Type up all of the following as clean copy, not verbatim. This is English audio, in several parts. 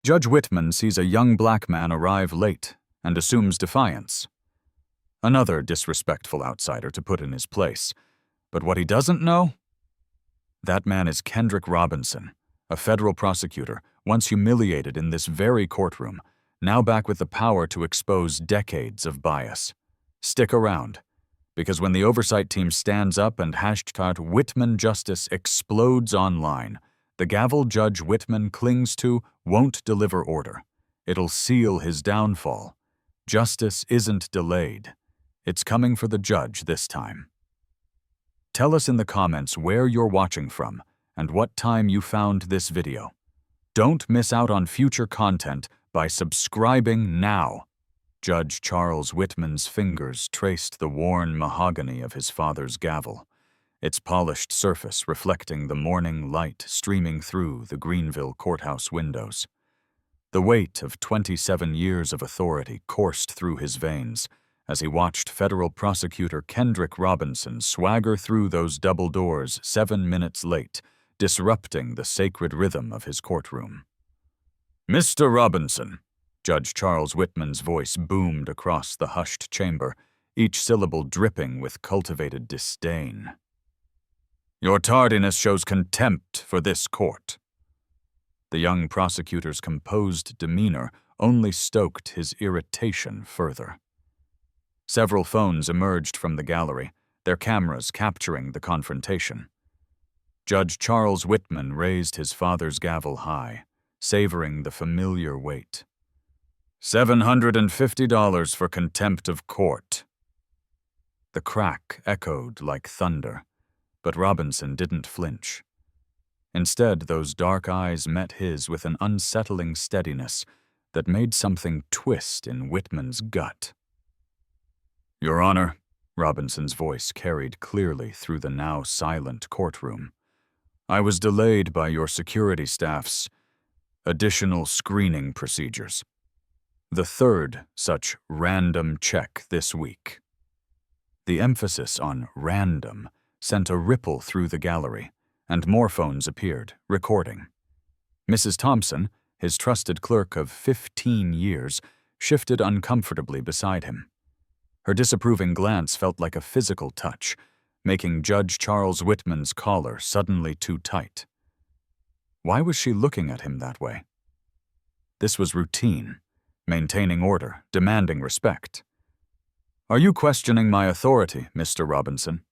Judge Whitman sees a young black man arrive late and assumes defiance. Another disrespectful outsider to put in his place. But what he doesn't know? That man is Kendrick Robinson, a federal prosecutor, once humiliated in this very courtroom, now back with the power to expose decades of bias. Stick around, because when the oversight team stands up and hashtag Whitman Justice explodes online, the gavel Judge Whitman clings to won't deliver order. It'll seal his downfall. Justice isn't delayed. It's coming for the judge this time. Tell us in the comments where you're watching from and what time you found this video. Don't miss out on future content by subscribing now. Judge Charles Whitman's fingers traced the worn mahogany of his father's gavel, its polished surface reflecting the morning light streaming through the Greenville courthouse windows. The weight of 27 years of authority coursed through his veins as he watched federal prosecutor Kendrick Robinson swagger through those double doors 7 minutes late, disrupting the sacred rhythm of his courtroom. "Mr. Robinson," Judge Charles Whitman's voice boomed across the hushed chamber, each syllable dripping with cultivated disdain. "Your tardiness shows contempt for this court." The young prosecutor's composed demeanor only stoked his irritation further. Several phones emerged from the gallery, their cameras capturing the confrontation. Judge Charles Whitman raised his father's gavel high, savoring the familiar weight. $750 for contempt of court. The crack echoed like thunder, but Robinson didn't flinch. Instead, those dark eyes met his with an unsettling steadiness that made something twist in Whitman's gut. "Your Honor," Robinson's voice carried clearly through the now silent courtroom, "I was delayed by your security staff's additional screening procedures. The third such random check this week." The emphasis on random sent a ripple through the gallery, and more phones appeared, recording. Mrs. Thompson, his trusted clerk of 15 years, shifted uncomfortably beside him. Her disapproving glance felt like a physical touch, making Judge Charles Whitman's collar suddenly too tight. Why was she looking at him that way? This was routine, maintaining order, demanding respect. "Are you questioning my authority, Mr. Robinson?"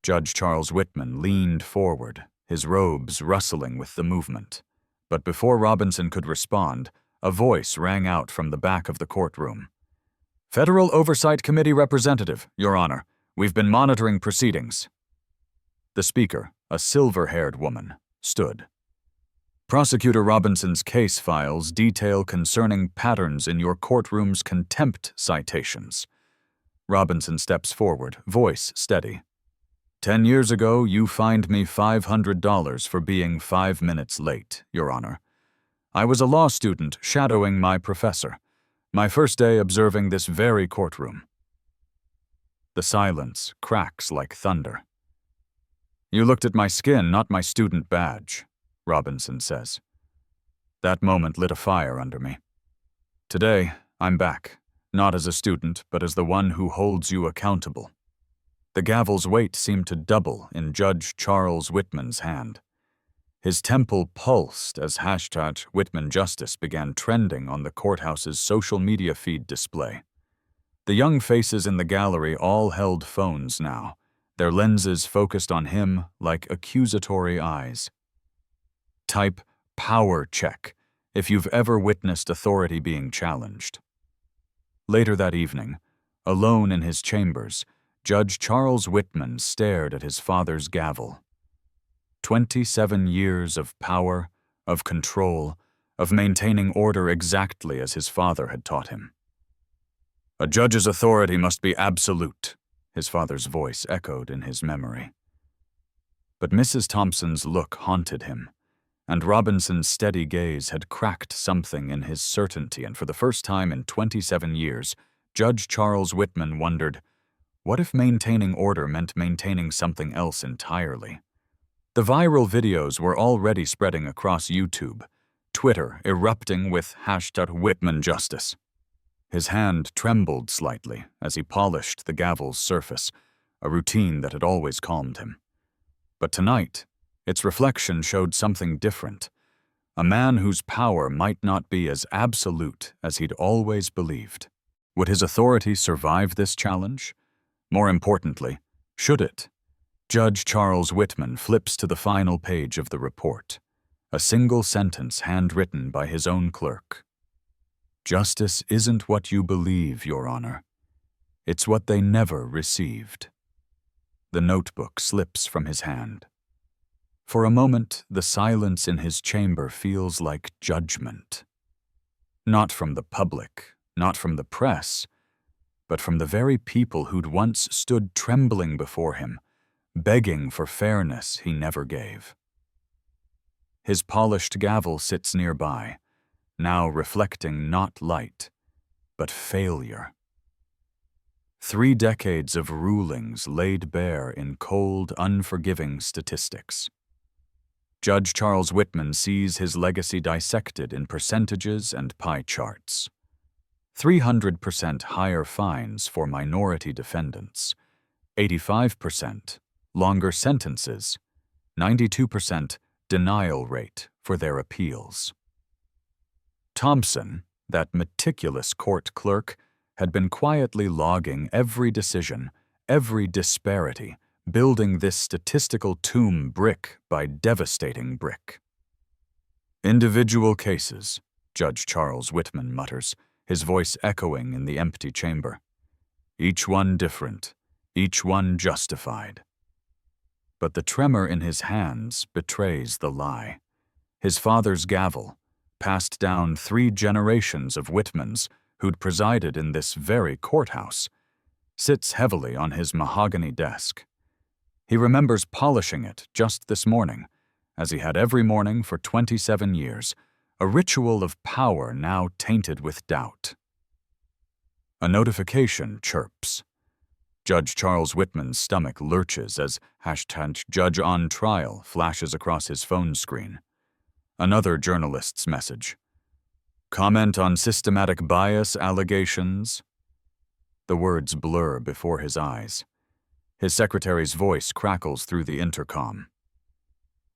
Judge Charles Whitman leaned forward, his robes rustling with the movement. But before Robinson could respond, a voice rang out from the back of the courtroom. "Federal Oversight Committee representative, Your Honor. We've been monitoring proceedings." The speaker, a silver-haired woman, stood. "Prosecutor Robinson's case files detail concerning patterns in your courtroom's contempt citations." Robinson steps forward, voice steady. 10 years ago, you fined me $500 for being 5 minutes late, Your Honor. I was a law student shadowing my professor, my first day observing this very courtroom." The silence cracks like thunder. "You looked at my skin, not my student badge," Robinson says. That moment lit a fire under me. Today, I'm back, not as a student, but as the one who holds you accountable. The gavel's weight seemed to double in Judge Charles Whitman's hand. His temple pulsed as hashtag Whitman Justice began trending on the courthouse's social media feed display. The young faces in the gallery all held phones now, their lenses focused on him like accusatory eyes. Type power check if you've ever witnessed authority being challenged. Later that evening, alone in his chambers, Judge Charles Whitman stared at his father's gavel. 27 years of power, of control, of maintaining order exactly as his father had taught him. "A judge's authority must be absolute," his father's voice echoed in his memory. But Mrs. Thompson's look haunted him, and Robinson's steady gaze had cracked something in his certainty, and for the first time in 27 years, Judge Charles Whitman wondered, what if maintaining order meant maintaining something else entirely? The viral videos were already spreading across YouTube, Twitter erupting with #WhitmanJustice. His hand trembled slightly as he polished the gavel's surface, a routine that had always calmed him. But tonight, its reflection showed something different. A man whose power might not be as absolute as he'd always believed. Would his authority survive this challenge? More importantly, should it? Judge Charles Whitman flips to the final page of the report, a single sentence handwritten by his own clerk. "Justice isn't what you believe, Your Honor. It's what they never received." The notebook slips from his hand. For a moment, the silence in his chamber feels like judgment. Not from the public, not from the press, but from the very people who'd once stood trembling before him, begging for fairness he never gave. His polished gavel sits nearby, now reflecting not light, but failure. 3 decades of rulings laid bare in cold, unforgiving statistics. Judge Charles Whitman sees his legacy dissected in percentages and pie charts. 300% higher fines for minority defendants, 85% longer sentences, 92% denial rate for their appeals. Thompson, that meticulous court clerk, had been quietly logging every decision, every disparity, building this statistical tomb brick by devastating brick. "Individual cases," Judge Charles Whitman mutters, his voice echoing in the empty chamber. "Each one different, each one justified." But the tremor in his hands betrays the lie. His father's gavel, passed down 3 generations of Whitmans who'd presided in this very courthouse, sits heavily on his mahogany desk. He remembers polishing it just this morning, as he had every morning for 27 years, a ritual of power now tainted with doubt. A notification chirps. Judge Charles Whitman's stomach lurches as #Judge on trial flashes across his phone screen. Another journalist's message. "Comment on systematic bias allegations." The words blur before his eyes. His secretary's voice crackles through the intercom.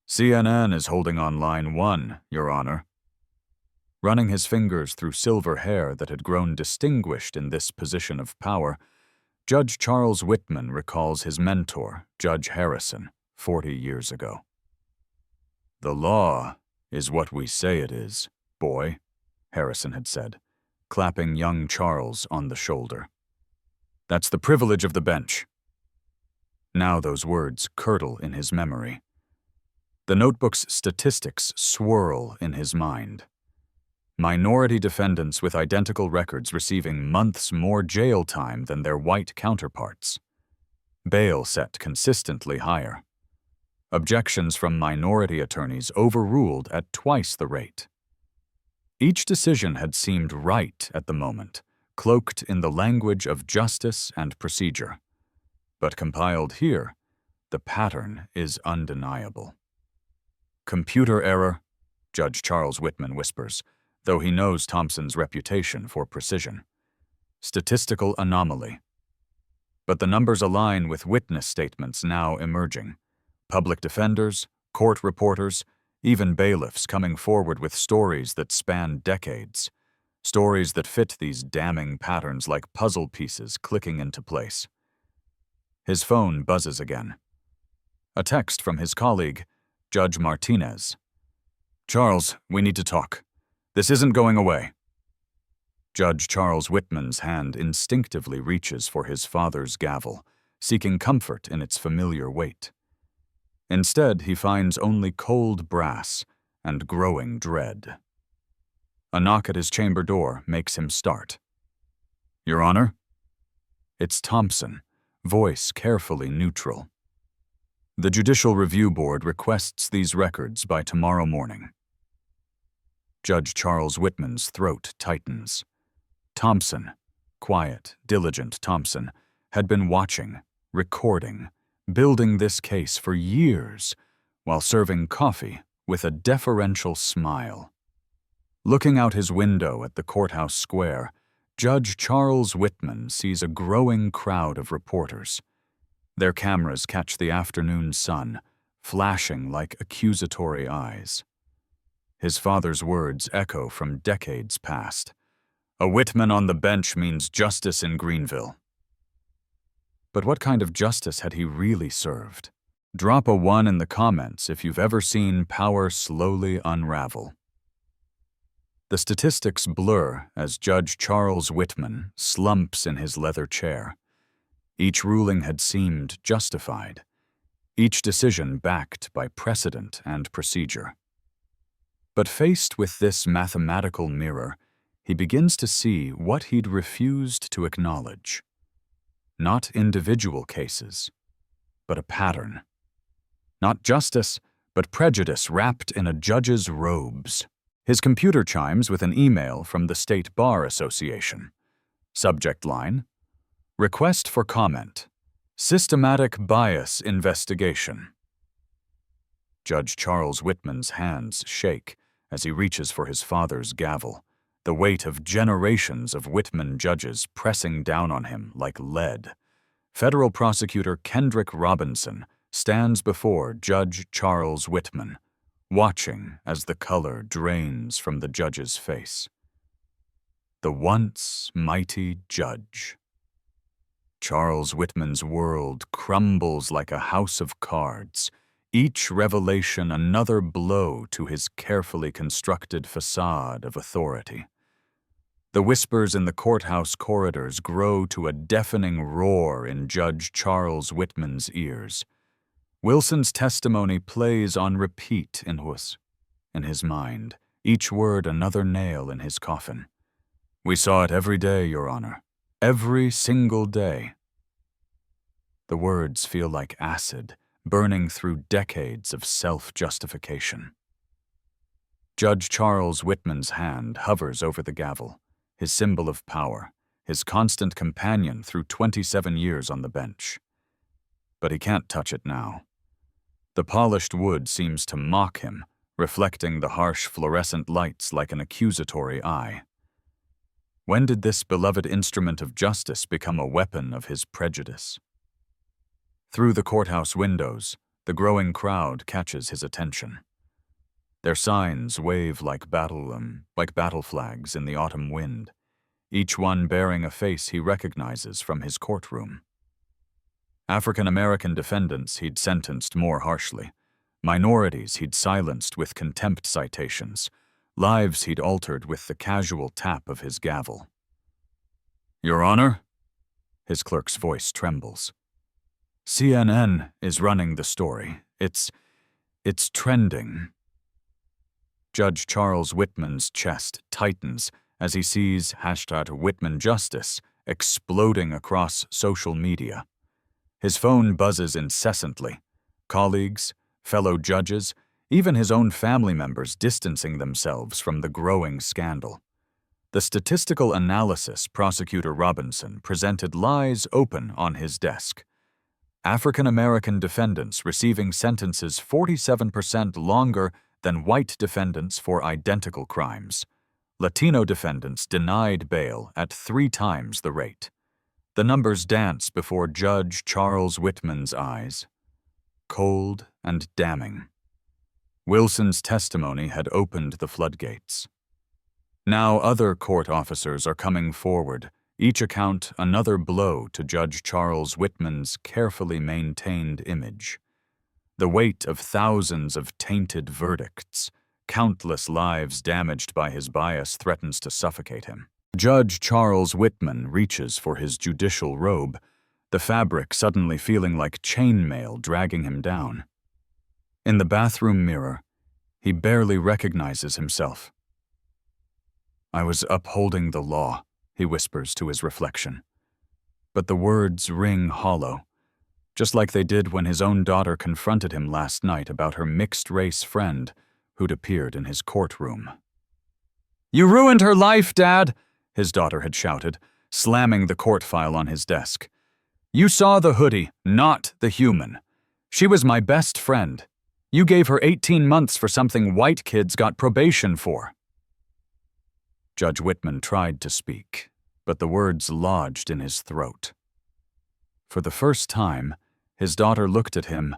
"CNN is holding on line 1, Your Honor." Running his fingers through silver hair that had grown distinguished in this position of power, Judge Charles Whitman recalls his mentor, Judge Harrison, 40 years ago. "The law is what we say it is, boy," Harrison had said, clapping young Charles on the shoulder. "That's the privilege of the bench." Now those words curdle in his memory. The notebook's statistics swirl in his mind. Minority defendants with identical records receiving months more jail time than their white counterparts. Bail set consistently higher. Objections from minority attorneys overruled at twice the rate. Each decision had seemed right at the moment, cloaked in the language of justice and procedure. But compiled here, the pattern is undeniable. "Computer error," Judge Charles Whitman whispers, though he knows Thompson's reputation for precision. "Statistical anomaly." But the numbers align with witness statements now emerging. Public defenders, court reporters, even bailiffs coming forward with stories that span decades. Stories that fit these damning patterns like puzzle pieces clicking into place. His phone buzzes again. A text from his colleague, Judge Martinez. "Charles, we need to talk. This isn't going away." Judge Charles Whitman's hand instinctively reaches for his father's gavel, seeking comfort in its familiar weight. Instead, he finds only cold brass and growing dread. A knock at his chamber door makes him start. "Your Honor?" It's Thompson, voice carefully neutral. "The Judicial Review Board requests these records by tomorrow morning." Judge Charles Whitman's throat tightens. Thompson, quiet, diligent Thompson, had been watching, recording, building this case for years, while serving coffee with a deferential smile. Looking out his window at the courthouse square, Judge Charles Whitman sees a growing crowd of reporters. Their cameras catch the afternoon sun, flashing like accusatory eyes. His father's words echo from decades past. "A Whitman on the bench means justice in Greenville." But what kind of justice had he really served? Drop a 1 in the comments if you've ever seen power slowly unravel. The statistics blur as Judge Charles Whitman slumps in his leather chair. Each ruling had seemed justified, each decision backed by precedent and procedure. But faced with this mathematical mirror, he begins to see what he'd refused to acknowledge. Not individual cases, but a pattern. Not justice, but prejudice wrapped in a judge's robes. His computer chimes with an email from the State Bar Association. Subject line: Request for comment. Systematic bias investigation. Judge Charles Whitman's hands shake as he reaches for his father's gavel, the weight of generations of Whitman judges pressing down on him like lead. Federal Prosecutor Kendrick Robinson stands before Judge Charles Whitman, watching as the color drains from the judge's face. The once mighty judge. Charles Whitman's world crumbles like a house of cards, each revelation another blow to his carefully constructed facade of authority. The whispers in the courthouse corridors grow to a deafening roar in Judge Charles Whitman's ears. Wilson's testimony plays on repeat in his mind, each word another nail in his coffin. "We saw it every day, Your Honor. Every single day." The words feel like acid, burning through decades of self-justification. Judge Charles Whitman's hand hovers over the gavel, his symbol of power, his constant companion through 27 years on the bench. But he can't touch it now. The polished wood seems to mock him, reflecting the harsh fluorescent lights like an accusatory eye. When did this beloved instrument of justice become a weapon of his prejudice? Through the courthouse windows, the growing crowd catches his attention. Their signs wave like battle flags in the autumn wind, each one bearing a face he recognizes from his courtroom. African-American defendants he'd sentenced more harshly, minorities he'd silenced with contempt citations, lives he'd altered with the casual tap of his gavel. "Your Honor?" His clerk's voice trembles. "CNN is running the story. It's trending." Judge Charles Whitman's chest tightens as he sees #WhitmanJustice exploding across social media. His phone buzzes incessantly. Colleagues, fellow judges, even his own family members distancing themselves from the growing scandal. The statistical analysis Prosecutor Robinson presented lies open on his desk. African-American defendants receiving sentences 47% longer than white defendants for identical crimes. Latino defendants denied bail at 3 times the rate. The numbers dance before Judge Charles Whitman's eyes. Cold and damning. Wilson's testimony had opened the floodgates. Now other court officers are coming forward, each account another blow to Judge Charles Whitman's carefully maintained image. The weight of thousands of tainted verdicts, countless lives damaged by his bias threatens to suffocate him. Judge Charles Whitman reaches for his judicial robe, the fabric suddenly feeling like chainmail dragging him down. In the bathroom mirror, he barely recognizes himself. "I was upholding the law," he whispers to his reflection. But the words ring hollow, just like they did when his own daughter confronted him last night about her mixed-race friend who'd appeared in his courtroom. "You ruined her life, Dad," his daughter had shouted, slamming the court file on his desk. "You saw the hoodie, not the human. She was my best friend. You gave her 18 months for something white kids got probation for." Judge Whitman tried to speak, but the words lodged in his throat. For the first time, his daughter looked at him,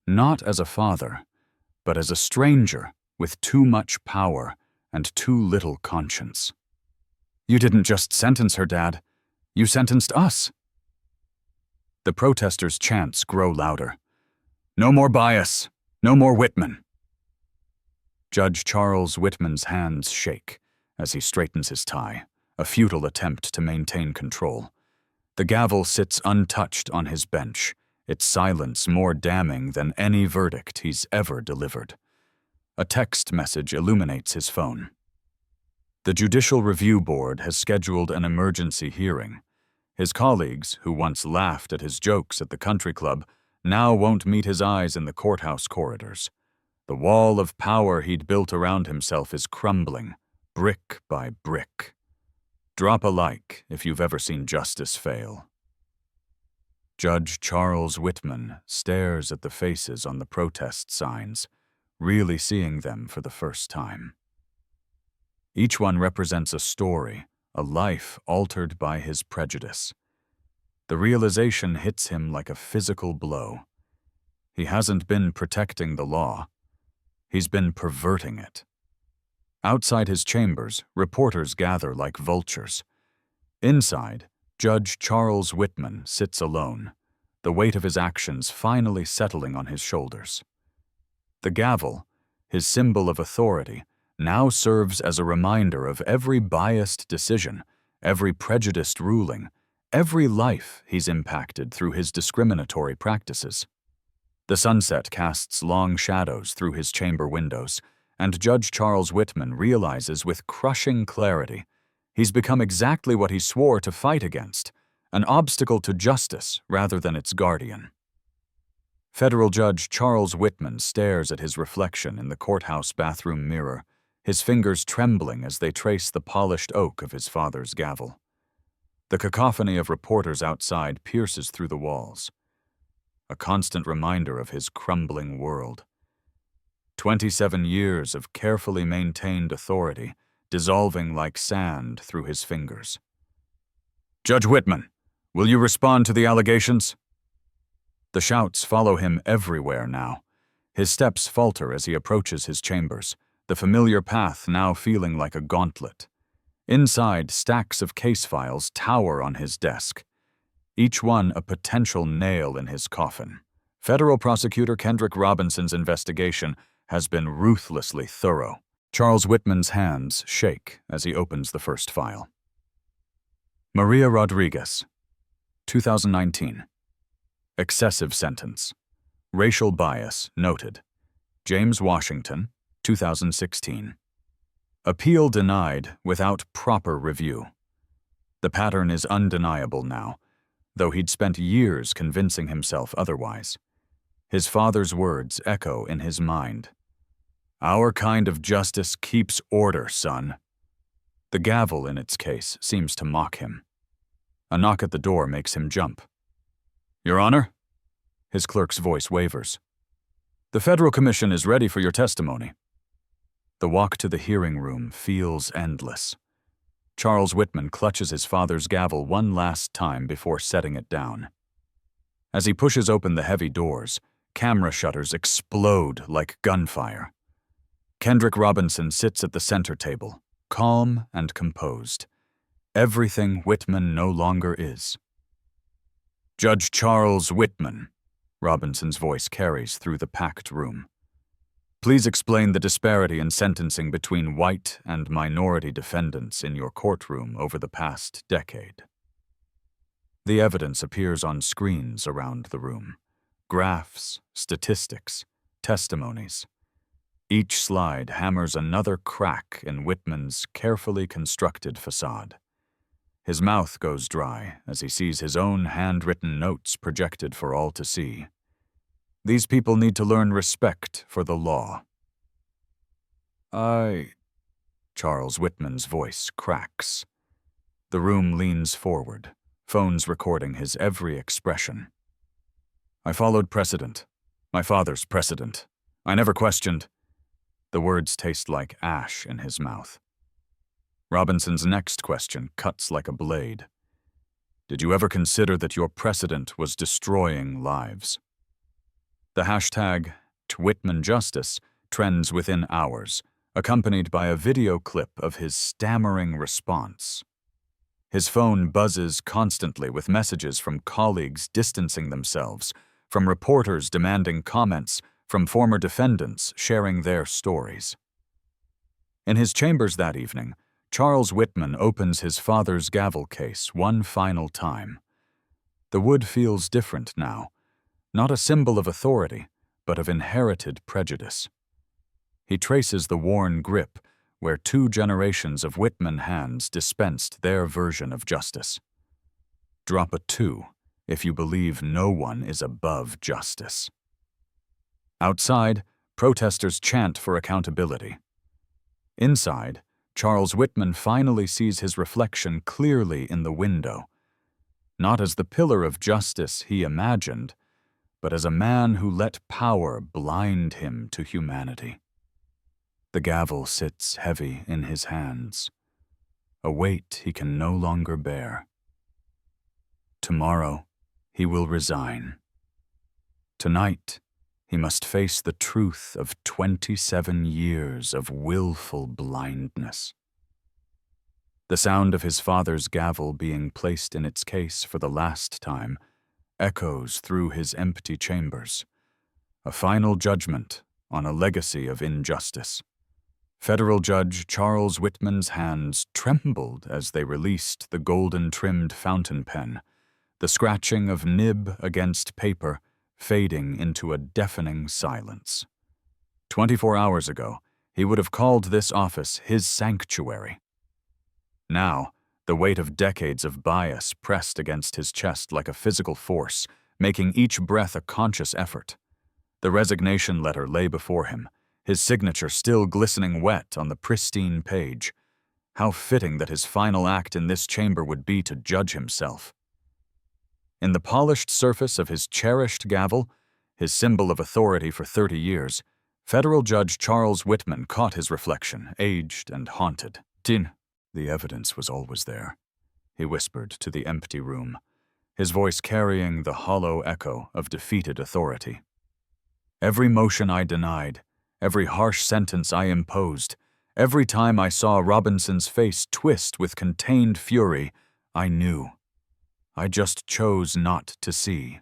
not as a father, but as a stranger with too much power and too little conscience. "You didn't just sentence her, Dad. You sentenced us." The protesters' chants grow louder. "No more bias. No more Whitman." Judge Charles Whitman's hands shake as he straightens his tie, a futile attempt to maintain control. The gavel sits untouched on his bench, its silence more damning than any verdict he's ever delivered. A text message illuminates his phone. The Judicial Review Board has scheduled an emergency hearing. His colleagues, who once laughed at his jokes at the country club, now won't meet his eyes in the courthouse corridors. The wall of power he'd built around himself is crumbling, brick by brick. Drop a like if you've ever seen justice fail. Judge Charles Whitman stares at the faces on the protest signs, really seeing them for the first time. Each one represents a story, a life altered by his prejudice. The realization hits him like a physical blow. He hasn't been protecting the law. He's been perverting it. Outside his chambers, reporters gather like vultures. Inside, Judge Charles Whitman sits alone, the weight of his actions finally settling on his shoulders. The gavel, his symbol of authority, now serves as a reminder of every biased decision, every prejudiced ruling, every life he's impacted through his discriminatory practices. The sunset casts long shadows through his chamber windows, and Judge Charles Whitman realizes with crushing clarity he's become exactly what he swore to fight against, an obstacle to justice rather than its guardian. Federal Judge Charles Whitman stares at his reflection in the courthouse bathroom mirror, his fingers trembling as they trace the polished oak of his father's gavel. The cacophony of reporters outside pierces through the walls, a constant reminder of his crumbling world. 27 years of carefully maintained authority, dissolving like sand through his fingers. "Judge Whitman, will you respond to the allegations?" The shouts follow him everywhere now. His steps falter as he approaches his chambers, the familiar path now feeling like a gauntlet. Inside, stacks of case files tower on his desk, each one a potential nail in his coffin. Federal Prosecutor Kendrick Robinson's investigation has been ruthlessly thorough. Charles Whitman's hands shake as he opens the first file. Maria Rodriguez, 2019. Excessive sentence. Racial bias noted. James Washington, 2016. Appeal denied without proper review. The pattern is undeniable now, though he'd spent years convincing himself otherwise. His father's words echo in his mind. "Our kind of justice keeps order, son." The gavel in its case seems to mock him. A knock at the door makes him jump. "Your Honor?" His clerk's voice wavers. "The Federal Commission is ready for your testimony." The walk to the hearing room feels endless. Charles Whitman clutches his father's gavel one last time before setting it down. As he pushes open the heavy doors, camera shutters explode like gunfire. Kendrick Robinson sits at the center table, calm and composed. Everything Whitman no longer is. "Judge Charles Whitman," Robinson's voice carries through the packed room. "Please explain the disparity in sentencing between white and minority defendants in your courtroom over the past decade." The evidence appears on screens around the room. Graphs, statistics, testimonies. Each slide hammers another crack in Whitman's carefully constructed facade. His mouth goes dry as he sees his own handwritten notes projected for all to see. These people need to learn respect for the law. Charles Whitman's voice cracks. The room leans forward, phones recording his every expression. "I followed precedent. My father's precedent. I never questioned." The words taste like ash in his mouth. Robinson's next question cuts like a blade. Did you ever consider that your precedent was destroying lives? The hashtag #TWhitmanJustice trends within hours, accompanied by a video clip of his stammering response. His phone buzzes constantly with messages from colleagues distancing themselves, from reporters demanding comments, from former defendants sharing their stories. In his chambers that evening, Charles Whitman opens his father's gavel case one final time. The wood feels different now, not a symbol of authority, but of inherited prejudice. He traces the worn grip where 2 generations of Whitman hands dispensed their version of justice. Drop a 2 if you believe no one is above justice. Outside, protesters chant for accountability. Inside, Charles Whitman finally sees his reflection clearly in the window, not as the pillar of justice he imagined, but as a man who let power blind him to humanity. The gavel sits heavy in his hands, a weight he can no longer bear. Tomorrow, he will resign. Tonight, he must face the truth of 27 years of willful blindness. The sound of his father's gavel being placed in its case for the last time echoes through his empty chambers, a final judgment on a legacy of injustice. Federal Judge Charles Whitman's hands trembled as they released the golden-trimmed fountain pen, the scratching of nib against paper fading into a deafening silence. 24 hours ago, he would have called this office his sanctuary. Now, the weight of decades of bias pressed against his chest like a physical force, making each breath a conscious effort. The resignation letter lay before him, his signature still glistening wet on the pristine page. How fitting that his final act in this chamber would be to judge himself. In the polished surface of his cherished gavel, his symbol of authority for 30 years, Federal Judge Charles Whitman caught his reflection, aged and haunted. "Tin, the evidence was always there," he whispered to the empty room, his voice carrying the hollow echo of defeated authority. "Every motion I denied, every harsh sentence I imposed, every time I saw Robinson's face twist with contained fury, I knew. I just chose not to see."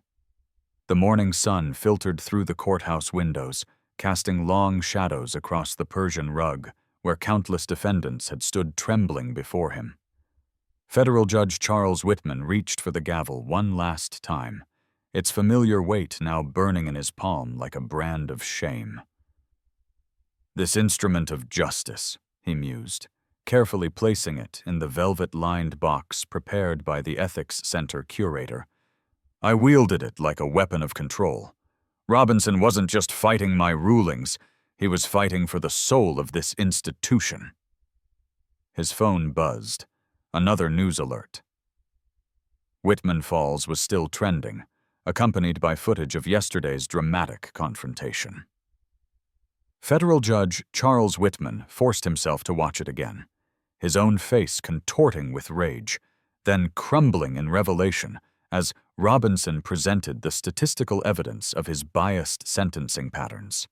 The morning sun filtered through the courthouse windows, casting long shadows across the Persian rug, where countless defendants had stood trembling before him. Federal Judge Charles Whitman reached for the gavel one last time, its familiar weight now burning in his palm like a brand of shame. "This instrument of justice," he mused, carefully placing it in the velvet-lined box prepared by the Ethics Center curator. "I wielded it like a weapon of control. Robinson wasn't just fighting my rulings, he was fighting for the soul of this institution." His phone buzzed. Another news alert. Whitman Falls was still trending, accompanied by footage of yesterday's dramatic confrontation. Federal Judge Charles Whitman forced himself to watch it again, his own face contorting with rage, then crumbling in revelation as Robinson presented the statistical evidence of his biased sentencing patterns.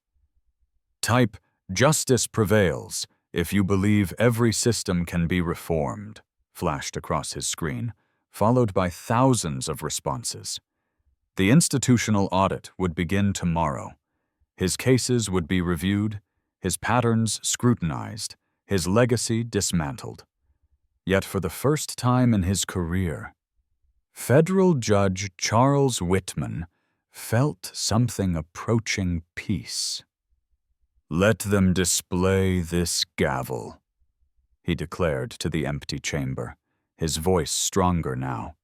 Type, "Justice prevails if you believe every system can be reformed," flashed across his screen, followed by thousands of responses. The institutional audit would begin tomorrow. His cases would be reviewed, his patterns scrutinized, his legacy dismantled. Yet for the first time in his career, Federal Judge Charles Whitman felt something approaching peace. "Let them display this gavel," he declared to the empty chamber, his voice stronger now.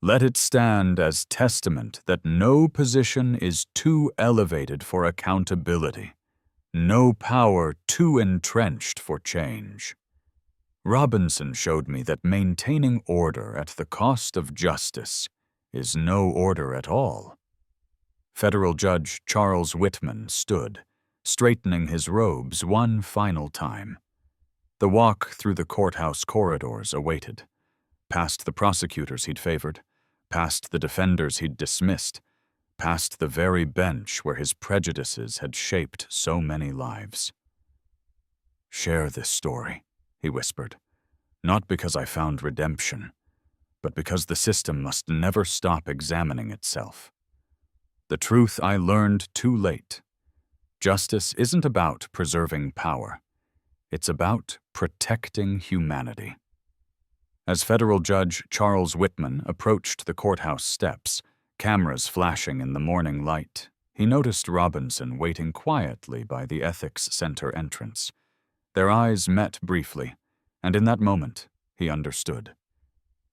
"Let it stand as testament that no position is too elevated for accountability, no power too entrenched for change. Robinson showed me that maintaining order at the cost of justice is no order at all." Federal Judge Charles Whitman stood, straightening his robes one final time. The walk through the courthouse corridors awaited, past the prosecutors he'd favored, past the defenders he'd dismissed, past the very bench where his prejudices had shaped so many lives. "Share this story," he whispered, "not because I found redemption, but because the system must never stop examining itself. The truth I learned too late. Justice isn't about preserving power. It's about protecting humanity." As Federal Judge Charles Whitman approached the courthouse steps, cameras flashing in the morning light, he noticed Robinson waiting quietly by the Ethics Center entrance. Their eyes met briefly, and in that moment, he understood.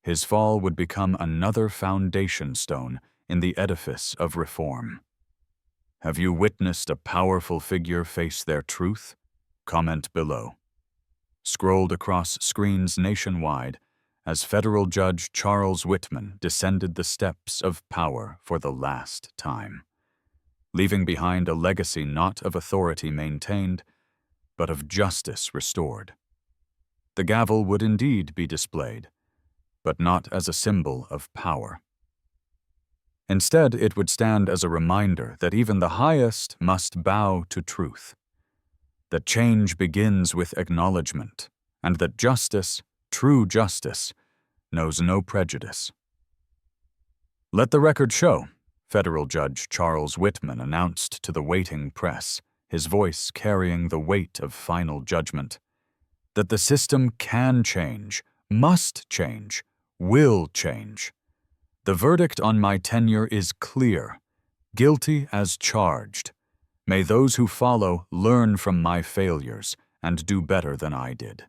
His fall would become another foundation stone in the edifice of reform. Have you witnessed a powerful figure face their truth? Comment below. Scrolled across screens nationwide as Federal Judge Charles Whitman descended the steps of power for the last time, leaving behind a legacy not of authority maintained, but of justice restored. The gavel would indeed be displayed, but not as a symbol of power. Instead, it would stand as a reminder that even the highest must bow to truth, that change begins with acknowledgement, and that justice, true justice, knows no prejudice. "Let the record show," Federal Judge Charles Whitman announced to the waiting press, his voice carrying the weight of final judgment, "that the system can change, must change, will change. The verdict on my tenure is clear, guilty as charged. May those who follow learn from my failures and do better than I did."